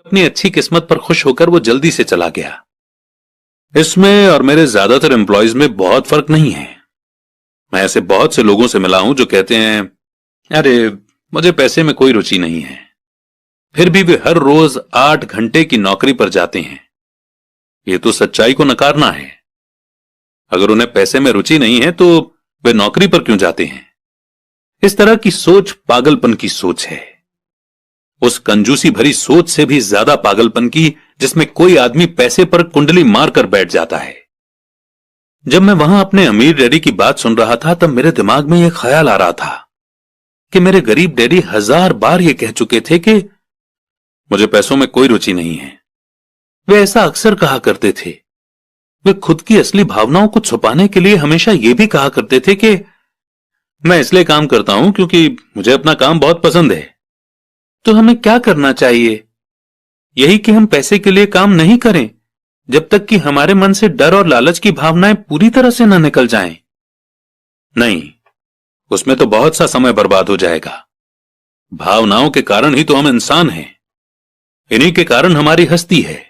अपनी अच्छी किस्मत पर खुश होकर वो जल्दी से चला गया। इसमें और मेरे ज्यादातर एम्प्लॉयज में बहुत फर्क नहीं है। मैं ऐसे बहुत से लोगों से मिला हूं जो कहते हैं, अरे मुझे पैसे में कोई रुचि नहीं है, फिर भी वे हर रोज 8 घंटे की नौकरी पर जाते हैं। ये तो सच्चाई को नकारना है। अगर उन्हें पैसे में रुचि नहीं है तो वे नौकरी पर क्यों जाते हैं? इस तरह की सोच पागलपन की सोच है। उस कंजूसी भरी सोच से भी ज्यादा पागलपन की जिसमें कोई आदमी पैसे पर कुंडली मारकर बैठ जाता है। जब मैं वहां अपने अमीर डैडी की बात सुन रहा था तब मेरे दिमाग में यह ख्याल आ रहा था कि मेरे गरीब डैडी 1000 बार यह कह चुके थे कि मुझे पैसों में कोई रुचि नहीं है। वे ऐसा अक्सर कहा करते थे। वे खुद की असली भावनाओं को छुपाने के लिए हमेशा यह भी कहा करते थे कि मैं इसलिए काम करता हूं क्योंकि मुझे अपना काम बहुत पसंद है। तो हमें क्या करना चाहिए? यही कि हम पैसे के लिए काम नहीं करें जब तक कि हमारे मन से डर और लालच की भावनाएं पूरी तरह से न निकल जाएं। नहीं, उसमें तो बहुत सा समय बर्बाद हो जाएगा। भावनाओं के कारण ही तो हम इंसान हैं। इन्हीं के कारण हमारी हस्ती है।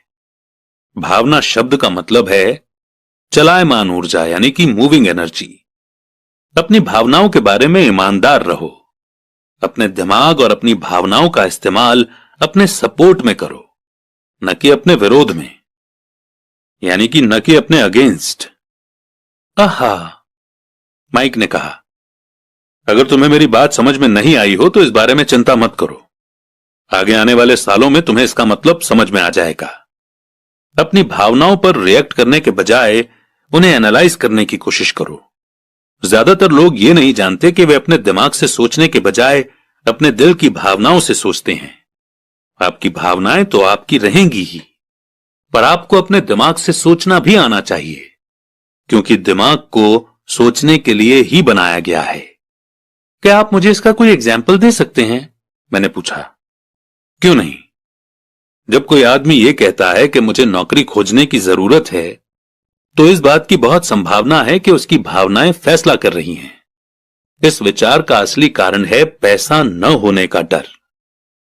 भावना शब्द का मतलब है चलायमान ऊर्जा, यानी कि मूविंग एनर्जी। अपनी भावनाओं के बारे में ईमानदार रहो। अपने दिमाग और अपनी भावनाओं का इस्तेमाल अपने सपोर्ट में करो, न कि अपने विरोध में, यानी कि न कि अपने अगेंस्ट। आहा, माइक ने कहा, अगर तुम्हें मेरी बात समझ में नहीं आई हो तो इस बारे में चिंता मत करो। आगे आने वाले सालों में तुम्हें इसका मतलब समझ में आ जाएगा। अपनी भावनाओं पर रिएक्ट करने के बजाय उन्हें एनालाइज करने की कोशिश करो। ज्यादातर लोग ये नहीं जानते कि वे अपने दिमाग से सोचने के बजाय अपने दिल की भावनाओं से सोचते हैं। आपकी भावनाएं तो आपकी रहेंगी ही, पर आपको अपने दिमाग से सोचना भी आना चाहिए, क्योंकि दिमाग को सोचने के लिए ही बनाया गया है। क्या आप मुझे इसका कोई एग्जाम्पल दे सकते हैं? मैंने पूछा। क्यों नहीं? जब कोई आदमी यह कहता है कि मुझे नौकरी खोजने की जरूरत है, तो इस बात की बहुत संभावना है कि उसकी भावनाएं फैसला कर रही हैं। इस विचार का असली कारण है पैसा न होने का डर।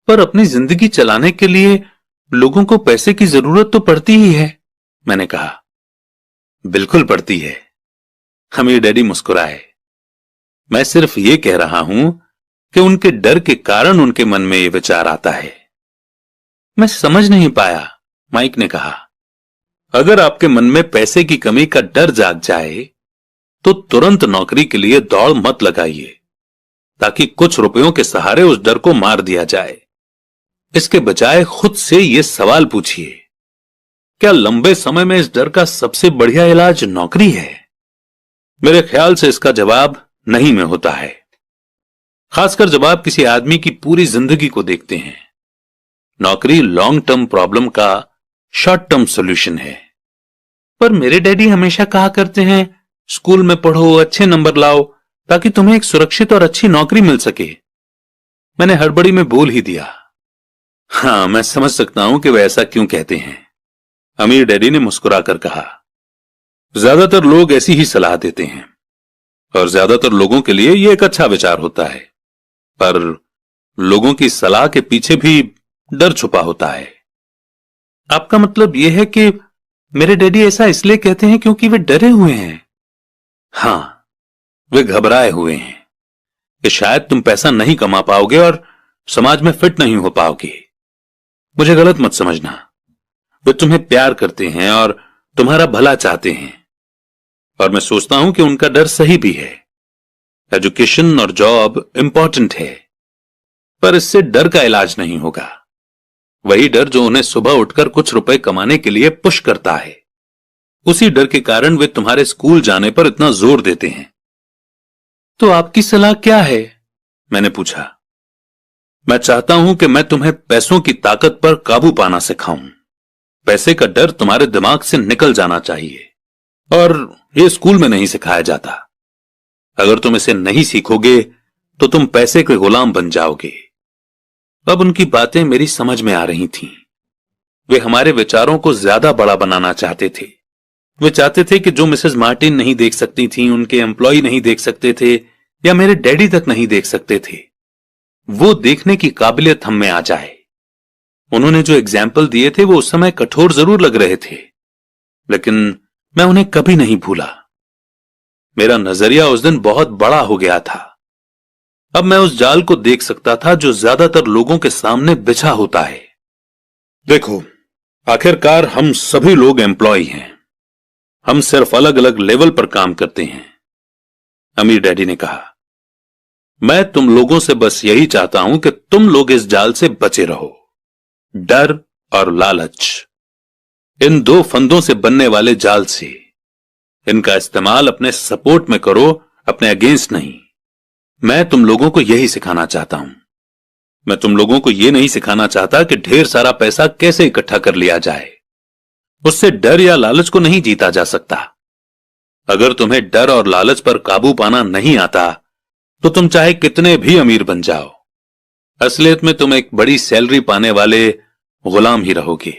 पर अपनी जिंदगी चलाने के लिए लोगों को पैसे की जरूरत तो पड़ती ही है, मैंने कहा। बिल्कुल पड़ती है। अमीर डैडी मुस्कुराए। मैं सिर्फ यह कह रहा हूं कि उनके डर के कारण उनके मन में यह विचार आता है। मैं समझ नहीं पाया, माइक ने कहा। अगर आपके मन में पैसे की कमी का डर जाग जाए तो तुरंत नौकरी के लिए दौड़ मत लगाइए, ताकि कुछ रुपयों के सहारे उस डर को मार दिया जाए। इसके बजाय खुद से यह सवाल पूछिए, क्या लंबे समय में इस डर का सबसे बढ़िया इलाज नौकरी है? मेरे ख्याल से इसका जवाब नहीं में होता है, खासकर जब आप किसी आदमी की पूरी जिंदगी को देखते हैं। नौकरी लॉन्ग टर्म प्रॉब्लम का शॉर्ट टर्म सॉल्यूशन है। पर मेरे डैडी हमेशा कहा करते हैं, स्कूल में पढ़ो, अच्छे नंबर लाओ, ताकि तुम्हें एक सुरक्षित और अच्छी नौकरी मिल सके। मैंने हड़बड़ी में बोल ही दिया। हां, मैं समझ सकता हूं कि वे ऐसा क्यों कहते हैं। अमीर डैडी ने मुस्कुराकर कहा, ज्यादातर लोग ऐसी ही सलाह देते हैं और ज्यादातर लोगों के लिए यह एक अच्छा विचार होता है, पर लोगों की सलाह के पीछे भी डर छुपा होता है। आपका मतलब यह है कि मेरे डैडी ऐसा इसलिए कहते हैं क्योंकि वे डरे हुए हैं? हां, वे घबराए हुए हैं कि शायद तुम पैसा नहीं कमा पाओगे और समाज में फिट नहीं हो पाओगे। मुझे गलत मत समझना, वे तुम्हें प्यार करते हैं और तुम्हारा भला चाहते हैं, और मैं सोचता हूं कि उनका डर सही भी है। एजुकेशन और जॉब इंपॉर्टेंट है, पर इससे डर का इलाज नहीं होगा। वही डर जो उन्हें सुबह उठकर कुछ रुपए कमाने के लिए पुश करता है, उसी डर के कारण वे तुम्हारे स्कूल जाने पर इतना जोर देते हैं। तो आपकी सलाह क्या है? मैंने पूछा। मैं चाहता हूं कि मैं तुम्हें पैसों की ताकत पर काबू पाना सिखाऊं। पैसे का डर तुम्हारे दिमाग से निकल जाना चाहिए, और यह स्कूल में नहीं सिखाया जाता। अगर तुम इसे नहीं सीखोगे तो तुम पैसे के गुलाम बन जाओगे। अब उनकी बातें मेरी समझ में आ रही थीं। वे हमारे विचारों को ज्यादा बड़ा बनाना चाहते थे। वे चाहते थे कि जो मिसेस मार्टिन नहीं देख सकती थीं, उनके एम्प्लॉय नहीं देख सकते थे, या मेरे डैडी तक नहीं देख सकते थे, वो देखने की काबिलियत हम में आ जाए। उन्होंने जो एग्जाम्पल दिए थे वो उस समय कठोर जरूर लग रहे थे, लेकिन मैं उन्हें कभी नहीं भूला। मेरा नजरिया उस दिन बहुत बड़ा हो गया था। अब मैं उस जाल को देख सकता था जो ज्यादातर लोगों के सामने बिछा होता है। देखो, आखिरकार हम सभी लोग एम्प्लॉय हैं। हम सिर्फ अलग अलग लेवल पर काम करते हैं, अमीर डैडी ने कहा। मैं तुम लोगों से बस यही चाहता हूं कि तुम लोग इस जाल से बचे रहो। डर और लालच, इन दो फंदों से बनने वाले जाल से। इनका इस्तेमाल अपने सपोर्ट में करो, अपने अगेंस्ट नहीं। मैं तुम लोगों को यही सिखाना चाहता हूं। मैं तुम लोगों को यह नहीं सिखाना चाहता कि ढेर सारा पैसा कैसे इकट्ठा कर लिया जाए। उससे डर या लालच को नहीं जीता जा सकता। अगर तुम्हें डर और लालच पर काबू पाना नहीं आता तो तुम चाहे कितने भी अमीर बन जाओ, असलियत में तुम एक बड़ी सैलरी पाने वाले गुलाम ही रहोगे।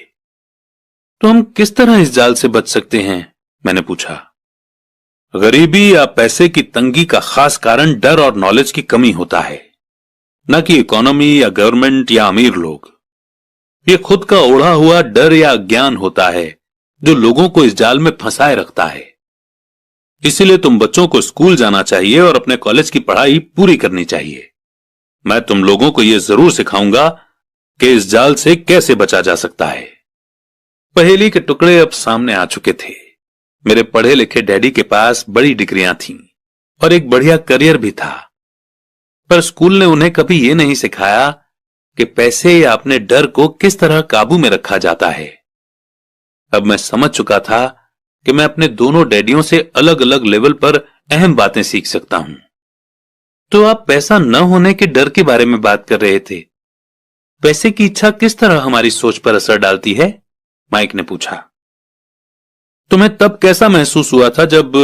तो हम किस तरह इस जाल से बच सकते हैं, मैंने पूछा। गरीबी या पैसे की तंगी का खास कारण डर और नॉलेज की कमी होता है, न कि इकोनॉमी या गवर्नमेंट या अमीर लोग। ये खुद का ओढ़ा हुआ डर या अज्ञान होता है जो लोगों को इस जाल में फंसाए रखता है। इसीलिए तुम बच्चों को स्कूल जाना चाहिए और अपने कॉलेज की पढ़ाई पूरी करनी चाहिए। मैं तुम लोगों को यह जरूर सिखाऊंगा कि इस जाल से कैसे बचा जा सकता है। पहेली के टुकड़े अब सामने आ चुके थे। मेरे पढ़े लिखे डैडी के पास बड़ी डिग्रियां थीं और एक बढ़िया करियर भी था, पर स्कूल ने उन्हें कभी यह नहीं सिखाया कि पैसे या अपने डर को किस तरह काबू में रखा जाता है। अब मैं समझ चुका था कि मैं अपने दोनों डैडियों से अलग अलग लेवल पर अहम बातें सीख सकता हूं। तो आप पैसा न होने के डर के बारे में बात कर रहे थे। पैसे की इच्छा किस तरह हमारी सोच पर असर डालती है, माइक ने पूछा। तुम्हें तब कैसा महसूस हुआ था जब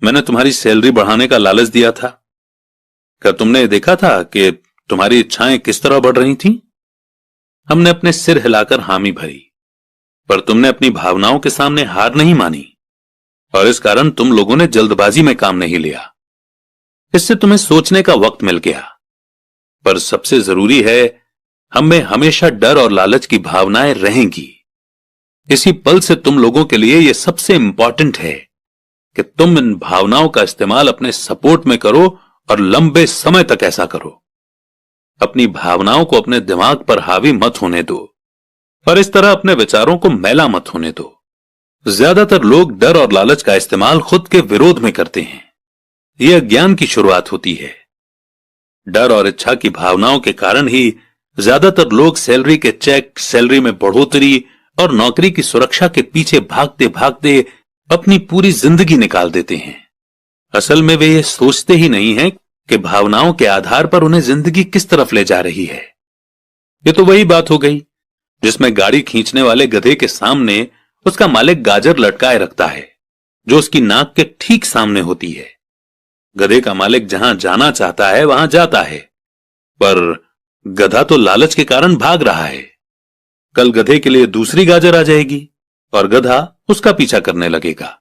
मैंने तुम्हारी सैलरी बढ़ाने का लालच दिया था? क्या तुमने देखा था कि तुम्हारी इच्छाएं किस तरह बढ़ रही थीं? हमने अपने सिर हिलाकर हामी भरी, पर तुमने अपनी भावनाओं के सामने हार नहीं मानी और इस कारण तुम लोगों ने जल्दबाजी में काम नहीं लिया। इससे तुम्हें सोचने का वक्त मिल गया। पर सबसे जरूरी है, हम में हमेशा डर और लालच की भावनाएं रहेंगी। इसी पल से तुम लोगों के लिए यह सबसे इंपॉर्टेंट है कि तुम इन भावनाओं का इस्तेमाल अपने सपोर्ट में करो और लंबे समय तक ऐसा करो। अपनी भावनाओं को अपने दिमाग पर हावी मत होने दो और इस तरह अपने विचारों को मैला मत होने दो। ज्यादातर लोग डर और लालच का इस्तेमाल खुद के विरोध में करते हैं। यह अज्ञान की शुरुआत होती है। डर और इच्छा की भावनाओं के कारण ही ज्यादातर लोग सैलरी के चेक, सैलरी में बढ़ोतरी और नौकरी की सुरक्षा के पीछे भागते भागते अपनी पूरी जिंदगी निकाल देते हैं। असल में वे ये सोचते ही नहीं हैं कि भावनाओं के आधार पर उन्हें जिंदगी किस तरफ ले जा रही है। ये तो वही बात हो गई जिसमें गाड़ी खींचने वाले गधे के सामने उसका मालिक गाजर लटकाए रखता है जो उसकी नाक के ठीक सामने होती है। गधे का मालिक जहां जाना चाहता है वहां जाता है, पर गधा तो लालच के कारण भाग रहा है। कल गधे के लिए दूसरी गाजर आ जाएगी और गधा उसका पीछा करने लगेगा।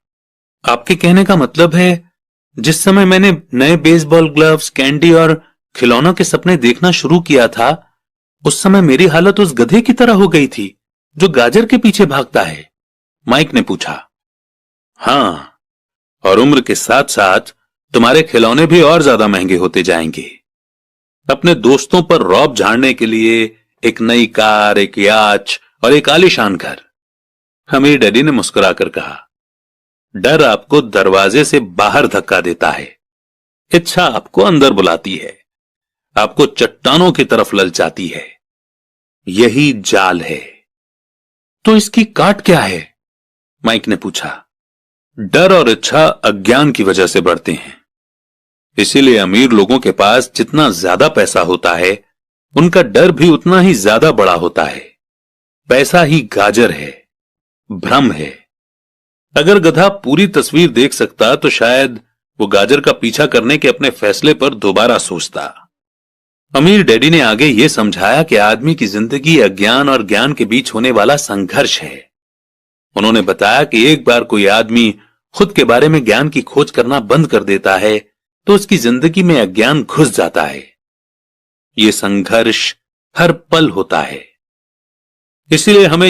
आपके कहने का मतलब है जिस समय मैंने नए बेसबॉल ग्लव्स, कैंडी और खिलौनों के सपने देखना शुरू किया था, उस समय मेरी हालत उस गधे की तरह हो गई थी जो गाजर के पीछे भागता है, माइक ने पूछा। हां, और उम्र के साथ साथ तुम्हारे खिलौने भी और ज्यादा महंगे होते जाएंगे। अपने दोस्तों पर रौब झाड़ने के लिए एक नई कार, एक याच और एक आलीशान घर। अमीर डैडी ने मुस्कुराकर कहा, डर आपको दरवाजे से बाहर धक्का देता है, इच्छा आपको अंदर बुलाती है, आपको चट्टानों की तरफ ललचाती है। यही जाल है। तो इसकी काट क्या है, माइक ने पूछा। डर और इच्छा अज्ञान की वजह से बढ़ते हैं। इसीलिए अमीर लोगों के पास जितना ज्यादा पैसा होता है उनका डर भी उतना ही ज्यादा बड़ा होता है। पैसा ही गाजर है, भ्रम है। अगर गधा पूरी तस्वीर देख सकता तो शायद वो गाजर का पीछा करने के अपने फैसले पर दोबारा सोचता। अमीर डैडी ने आगे ये समझाया कि आदमी की जिंदगी अज्ञान और ज्ञान के बीच होने वाला संघर्ष है। उन्होंने बताया कि एक बार कोई आदमी खुद के बारे में ज्ञान की खोज करना बंद कर देता है तो उसकी जिंदगी में अज्ञान घुस जाता है। यह संघर्ष हर पल होता है। इसीलिए हमें